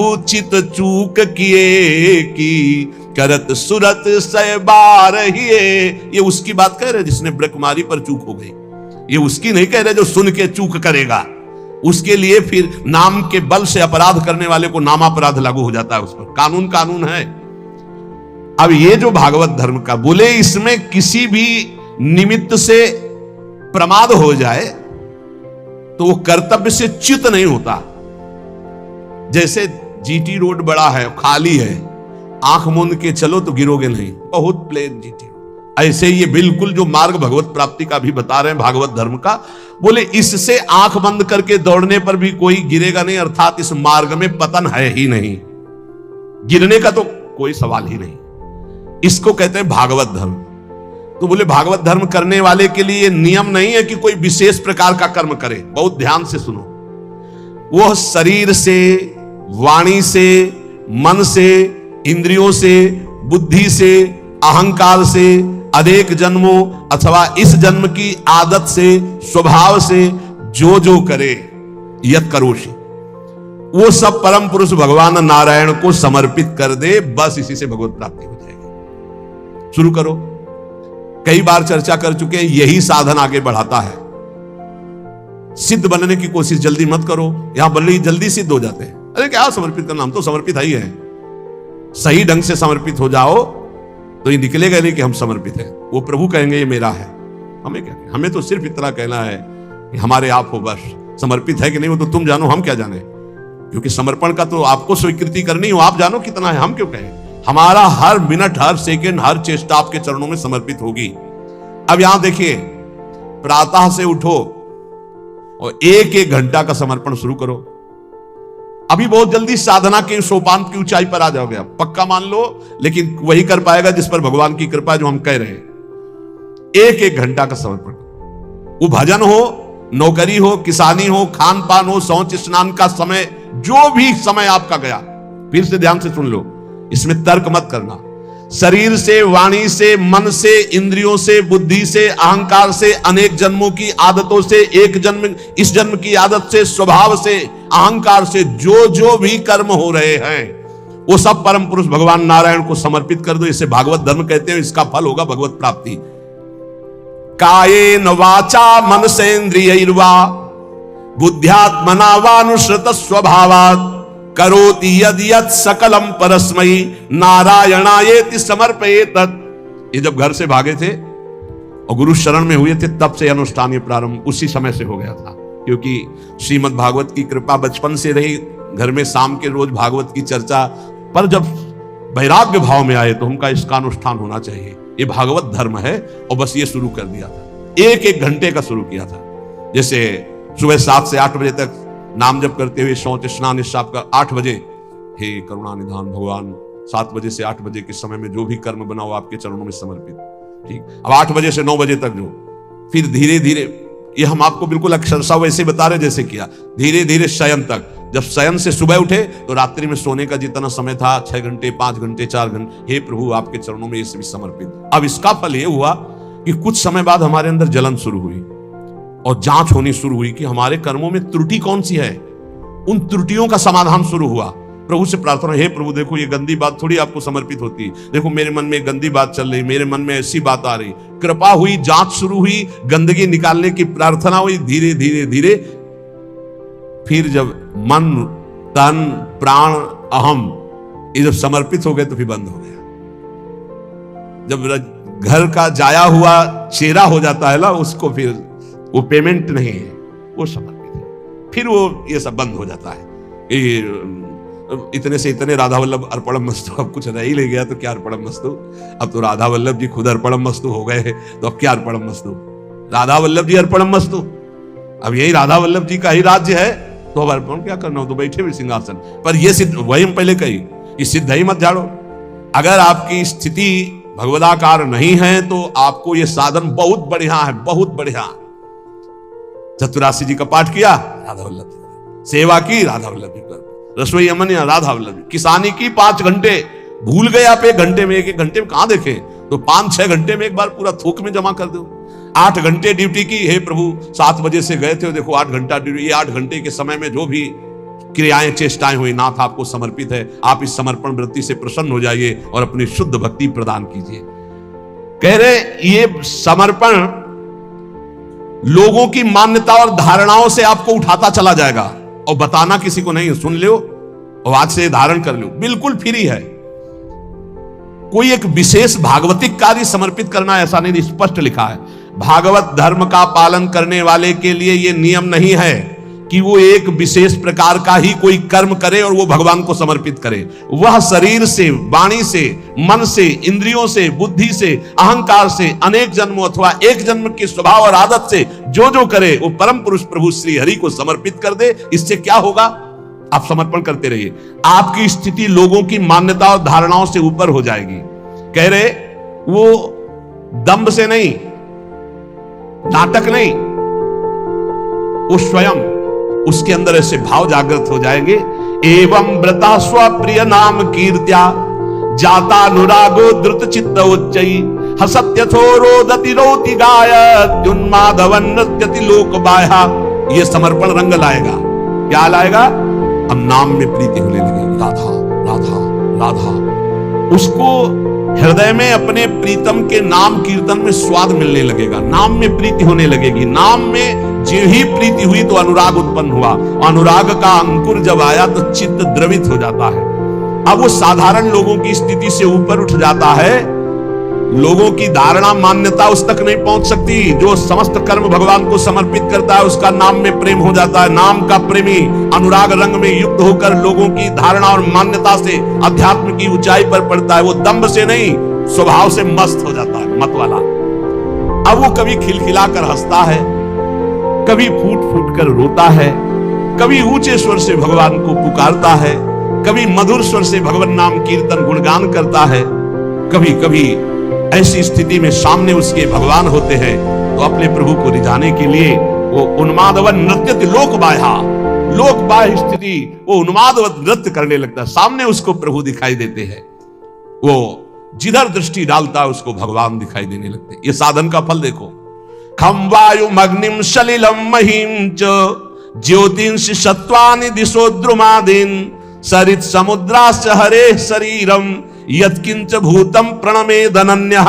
उचित चूक किए की करत सुरत सै बार हिए। ये उसकी बात कह रहे जिसने ब्रह्मकुमारी पर चूक हो गई, ये उसकी नहीं कह रहे जो सुन के चूक करेगा। उसके लिए फिर नाम के बल से अपराध करने वाले को नामापराध लागू हो जाता है उस पर। कानून कानून है। अब ये जो भागवत धर्म का बोले, इसमें किसी भी निमित्त से प्रमाद हो जाए तो वो कर्तव्य से च्युत नहीं होता। जैसे जीटी रोड बड़ा है, खाली है, आंख मूंद के चलो तो गिरोगे नहीं, बहुत प्लेन जीटी रोड। ऐसे ये बिल्कुल जो मार्ग भगवत प्राप्ति का भी बता रहे हैं भागवत धर्म का, बोले इससे आंख बंद करके दौड़ने पर भी कोई गिरेगा नहीं, अर्थात इस मार्ग में पतन है ही नहीं, गिरने का तो कोई सवाल ही नहीं। इसको कहते हैं भागवत धर्म। तो बोले भागवत धर्म करने वाले के लिए नियम नहीं है कि कोई विशेष प्रकार का कर्म करे। बहुत ध्यान से सुनो, वो शरीर से, वाणी से, मन से, इंद्रियों से, बुद्धि से, अहंकार से, अनेक जन्मों अथवा इस जन्म की आदत से, स्वभाव से जो जो करे यत करोषि, वो सब परम पुरुष भगवान नारायण को समर्पित कर दे, बस इसी से भगवत प्राप्ति हो जाएगी। शुरू करो। कई बार चर्चा कर चुके हैं, यही साधन आगे बढ़ाता है। सिद्ध बनने की कोशिश जल्दी मत करो, यहां बल्कि जल्दी सिद्ध हो जाते हैं। अरे क्या समर्पित करना, हम तो समर्पित ही है। सही ढंग से समर्पित हो जाओ तो ये निकलेगा नहीं कि हम समर्पित हैं। वो प्रभु कहेंगे ये मेरा है। हमें क्या, हमें तो सिर्फ इतना कहना है कि हमारे आप हो, बस। समर्पित है कि नहीं वो तो तुम जानो, हम क्या जाने, क्योंकि समर्पण का तो आपको स्वीकृति करनी हो, आप जानो कितना है, हम क्यों कहें। हमारा हर मिनट, हर सेकंड, हर चेष्टा आपके चरणों में समर्पित होगी। अब यहां देखिए, प्रातः से उठो और एक एक घंटा का समर्पण शुरू करो। अभी बहुत जल्दी साधना के सोपान की ऊंचाई पर आ जाओगे, आप पक्का मान लो, लेकिन वही कर पाएगा जिस पर भगवान की कृपा, जो हम कह रहे हैं। एक एक घंटा का समर्पण, वो भजन हो, नौकरी हो, किसानी हो, खान पान हो, शौच स्नान का समय, जो भी समय आपका गया, फिर से ध्यान से सुन लो, इसमें तर्क मत करना। शरीर से, वाणी से, मन से, इंद्रियों से, बुद्धि से, अहंकार से, अनेक जन्मों की आदतों से, एक जन्म, इस जन्म की आदत से, स्वभाव से, अहंकार से जो जो भी कर्म हो रहे हैं, वो सब परम पुरुष भगवान नारायण को समर्पित कर दो। इसे भागवत धर्म कहते हैं। इसका फल होगा भगवत प्राप्ति। कायेन वाचा मनसेन्द्रियैर्वा बुद्ध्यात्मना वानुसृत स्वभावात् करोति यद यद सकलम परस्मै नारायणायेति समर्पयेत। ये जब घर से भागे थे और गुरु शरण में हुए थे, तब से अनुष्ठान ये प्रारंभ उसी समय से हो गया था, क्योंकि श्रीमद् भागवत की कृपा बचपन से रही। घर में शाम के रोज भागवत की चर्चा, पर जब वैराग्य भाव में आए तो उनका इसका अनुष्ठान होना चाहिए। ये भागवत धर्म है, और बस ये शुरू कर दिया था। एक एक घंटे का शुरू किया था। जैसे सुबह 7 से 8 बजे तक नाम जप करते हुए शौच स्नान इस सब का, 8 बजे हे करुणा निधान भगवान, 7 बजे से 8 बजे के समय में जो भी कर्म बनाओ आपके चरणों में समर्पित। ठीक, अब 8 बजे से 9 बजे तक जो, फिर धीरे धीरे, ये हम आपको बिल्कुल अक्षरशः वैसे बता रहे जैसे किया, धीरे धीरे शयन तक। जब शयन से सुबह उठे तो रात्रि में सोने का जितना समय था, 6 घंटे, 5 घंटे, 4 घंटे, हे प्रभु आपके चरणों में ये सभी समर्पित। अब इसका फल ये हुआ कि कुछ समय बाद हमारे अंदर जलन शुरू हुई और जांच होनी शुरू हुई कि हमारे कर्मों में त्रुटि कौन सी है। उन त्रुटियों का समाधान शुरू हुआ। प्रभु से प्रार्थना, हे प्रभु देखो ये गंदी बात थोड़ी आपको समर्पित होती, देखो मेरे मन में गंदी बात चल रही, मेरे मन में ऐसी बात आ रही। कृपा हुई, जांच शुरू हुई, गंदगी निकालने की प्रार्थना हुई। धीरे धीरे धीरे फिर जब मन, तन, प्राण, अहम ये जब समर्पित हो गए तो फिर बंद हो गया। जब घर का जाया हुआ चेहरा हो जाता है ना, उसको फिर वो पेमेंट नहीं है, वो समर्पित है, फिर वो ये सब बंद हो जाता है। इतने से इतने राधा वल्लभ अर्पणम मस्तु, अब कुछ रह ही ले गया तो क्या अर्पणम मस्तु। अब तो राधा वल्लभ जी खुद अर्पणम मस्तु हो गए, तो अब क्या अर्पणम मस्तु, राधा वल्लभ जी अर्पणम मस्तु। अब यही राधा वल्लभ जी का ही राज्य है, तो अब अर्पण क्या करना हो, तो बैठे हुए सिंहासन पर। ये सिद्ध, वही हम पहले कही कि सिद्ध ही मत झाड़ो। अगर आपकी स्थिति भगवदाकार नहीं है तो आपको ये साधन बहुत बढ़िया है, बहुत बढ़िया। चतुरासी जी का पाठ किया, राधा वल्लभ जी, सेवा की, राधा वल्लभ जी, रसोई अमन या राधा वल्लभ जी, किसानी की 5 घंटे, भूल गए आप 1 घंटे में, 1 घंटे में कहां देखे, तो 5-6 घंटे में एक बार पूरा थोक में जमा कर दो। 8 घंटे ड्यूटी की, हे प्रभु 7 बजे से गए थे, देखो 8 घंटा ड्यूटी, 8 घंटे के समय में जो भी क्रियाएं चेष्टाएं हुई, नाथ आपको समर्पित है, आप इस समर्पण वृत्ति से प्रसन्न हो जाइए और अपनी शुद्ध भक्ति प्रदान कीजिए। कह रहे ये समर्पण लोगों की मान्यता और धारणाओं से आपको उठाता चला जाएगा, और बताना किसी को नहीं, सुन लो और आज से धारण कर लो, बिल्कुल फ्री है। कोई एक विशेष भागवतिक कार्य समर्पित करना ऐसा नहीं, स्पष्ट लिखा है। भागवत धर्म का पालन करने वाले के लिए यह नियम नहीं है कि वो एक विशेष प्रकार का ही कोई कर्म करे और वो भगवान को समर्पित करे। वह शरीर से, वाणी से, मन से, इंद्रियों से, बुद्धि से, अहंकार से, अनेक जन्मों अथवा एक जन्म के स्वभाव और आदत से जो जो करे वो परम पुरुष प्रभु श्री हरि को समर्पित कर दे। इससे क्या होगा? आप समर्पण करते रहिए, आपकी स्थिति लोगों की मान्यता और धारणाओं से ऊपर हो जाएगी। कह रहे वो दंभ से नहीं, नाटक नहीं, वो स्वयं उसके अंदर ऐसे भाव जागृत हो जाएंगे। एवं व्रता स्वप्रिय नाम कीर्त्या जाता अनुरागो द्रुत चित्त उच्चई हसत्यथो रोदति रोति गायत उन्माधवन नृत्यति लोक बाह्या। ये समर्पण रंग लाएगा। क्या लाएगा? अब नाम में प्रीति होने लगेगी, राधा राधा राधा। उसको हृदय में अपने प्रीतम के नाम कीर्तन में स्वाद मिलने लगेगा, नाम में प्रीति होने लगेगी। नाम में जो ही प्रीति हुई तो अनुराग उत्पन्न हुआ, अनुराग का अंकुर जब आया तो चित्त द्रवित हो जाता है। अब वो साधारण लोगों की स्थिति से ऊपर उठ जाता है। लोगों की धारणा मान्यता उस तक नहीं पहुंच सकती। जो समस्त कर्म भगवान को समर्पित करता है उसका नाम में प्रेम हो जाता है। नाम का प्रेमी अनुराग रंग में युक्त होकर लोगों की धारणा और मान्यता से अध्यात्म की ऊंचाई पर पड़ता है। वो दंभ से नहीं, स्वभाव से मस्त हो जाता है, मत वाला। अब वो कभी खिलखिलाकर हंसता है, कभी फूट फूट कर रोता है, कभी ऊंचे स्वर से भगवान को पुकारता है, कभी मधुर स्वर से भगवान नाम कीर्तन गुणगान करता है। कभी कभी ऐसी स्थिति में सामने उसके भगवान होते हैं तो अपने प्रभु को रिझाने के लिए वो उन्मादवन नृत्य लोक बाह्या, लोक बाह्य स्थिति वो उन्मादवत नृत्य करने लगता है। सामने उसको प्रभु दिखाई देते हैं, वो जिधर दृष्टि डालता है उसको भगवान दिखाई देने लगते। ये साधन का फल देखो। खम वायु अग्निम सलिलम महिम च ज्योतिंष सत्वानि दिशो द्रुमादीन सरित समुद्राश्च हरे शरीरम यत्किंच भूतम प्रणमे धनन्यः।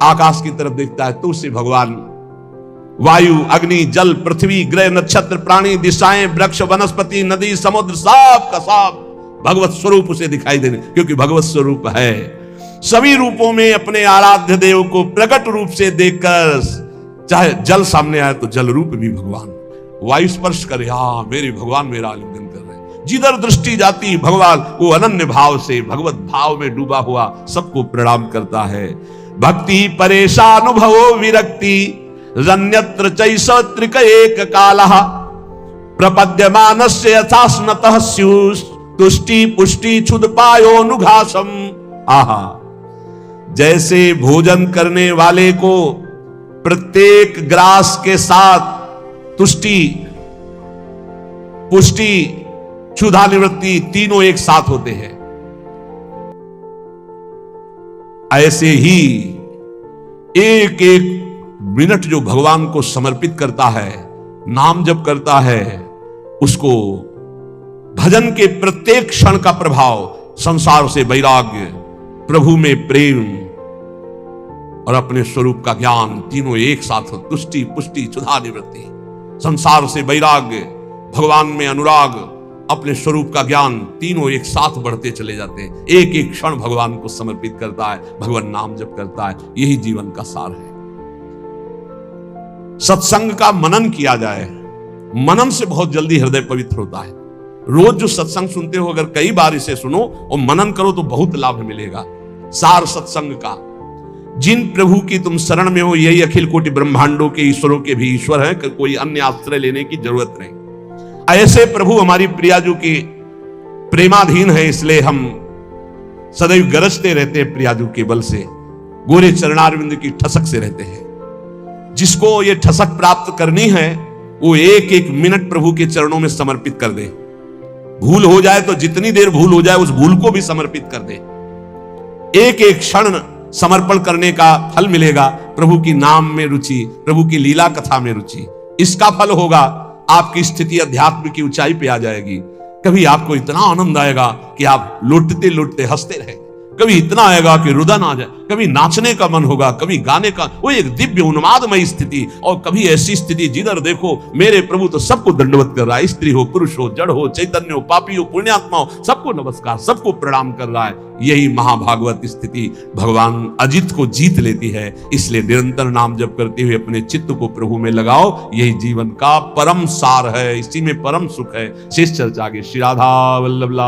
आकाश की तरफ देखता है तो उससे भगवान वायु, अग्नि, जल, पृथ्वी, ग्रह, नक्षत्र, प्राणी, दिशाएं, वृक्ष, वनस्पति, नदी, समुद्र, सब का सब भगवत स्वरूप उसे दिखाई देने, क्योंकि भगवत स्वरूप है। सभी रूपों में अपने आराध्य देव को प्रकट रूप से देखकर, चाहे जल सामने आए तो जल रूप भी भगवान, वायु स्पर्श करे, हाँ मेरे भगवान मेरा आलिंगन कर रहे हैं। जिधर दृष्टि जाती भगवान वो अनन्य भाव से भगवत भाव में डूबा हुआ सबको प्रणाम करता है। भक्ति परेशानुभवो विरक्ति रन्यत्र चैष त्रिक एक कालः प्रपद्यमानस्य यथा स्नतः स्युस् तुष्टि पुष्टि क्षुदपायोनुघासम। आहा, जैसे भोजन करने वाले को प्रत्येक ग्रास के साथ तुष्टि, पुष्टि, क्षुधा निवृत्ति तीनों एक साथ होते हैं, ऐसे ही एक एक मिनट जो भगवान को समर्पित करता है, नाम जप करता है, उसको भजन के प्रत्येक क्षण का प्रभाव, संसार से वैराग्य, प्रभु में प्रेम और अपने स्वरूप का ज्ञान तीनों एक साथ हो। तुष्टि, पुष्टि, क्षुधा निवृत्ति, संसार से वैराग्य, भगवान में अनुराग, अपने स्वरूप का ज्ञान, तीनों एक साथ बढ़ते चले जाते हैं। एक एक क्षण भगवान को समर्पित करता है, भगवान नाम जप करता है। यही जीवन का सार है। सत्संग का मनन किया जाए, मनन से बहुत जल्दी हृदय पवित्र होता है। रोज जो सत्संग सुनते हो अगर कई बार इसे सुनो और मनन करो तो बहुत लाभ मिलेगा। सार सत्संग का, जिन प्रभु की तुम शरण में हो यही अखिल कोटि ब्रह्मांडों के ईश्वरों के भी ईश्वर है, कोई अन्य आश्रय लेने की जरूरत नहीं। ऐसे प्रभु हमारी प्रियाजू के प्रेमाधीन है, इसलिए हम सदैव गरजते रहते हैं प्रियाजू के बल से, गोरे चरणारविंद की ठसक से रहते हैं। जिसको ये ठसक प्राप्त करनी है वो एक एक मिनट प्रभु के चरणों में समर्पित कर दे। भूल हो जाए तो जितनी देर भूल हो जाए उस भूल को भी समर्पित कर दे। एक एक क्षण समर्पण करने का फल मिलेगा। प्रभु की नाम में रुचि, प्रभु की लीला कथा में रुचि, इसका फल होगा आपकी स्थिति अध्यात्म की ऊंचाई पे आ जाएगी। कभी आपको इतना आनंद आएगा कि आप लुटते लुटते हंसते रहेंगे, कभी इतना आएगा कि रुदन आ जाए, कभी नाचने का मन होगा, कभी गाने का, वो एक दिव्य उन्मादमय स्थिति। और कभी ऐसी स्थिति जिधर देखो मेरे प्रभु तो सबको दंडवत कर रहा है, स्त्री हो, पुरुष हो, जड़ हो, चैतन्य हो, पापी हो, पुण्यात्मा हो, सबको नमस्कार, सबको प्रणाम कर रहा है। यही महाभागवत स्थिति भगवान अजित को जीत लेती है। इसलिए निरंतर नाम जप करते हुए अपने चित्त को प्रभु में लगाओ, यही जीवन का परम सार है, इसी में परम सुख है। शेष चर्चा आगे। श्री राधा वल्लभ।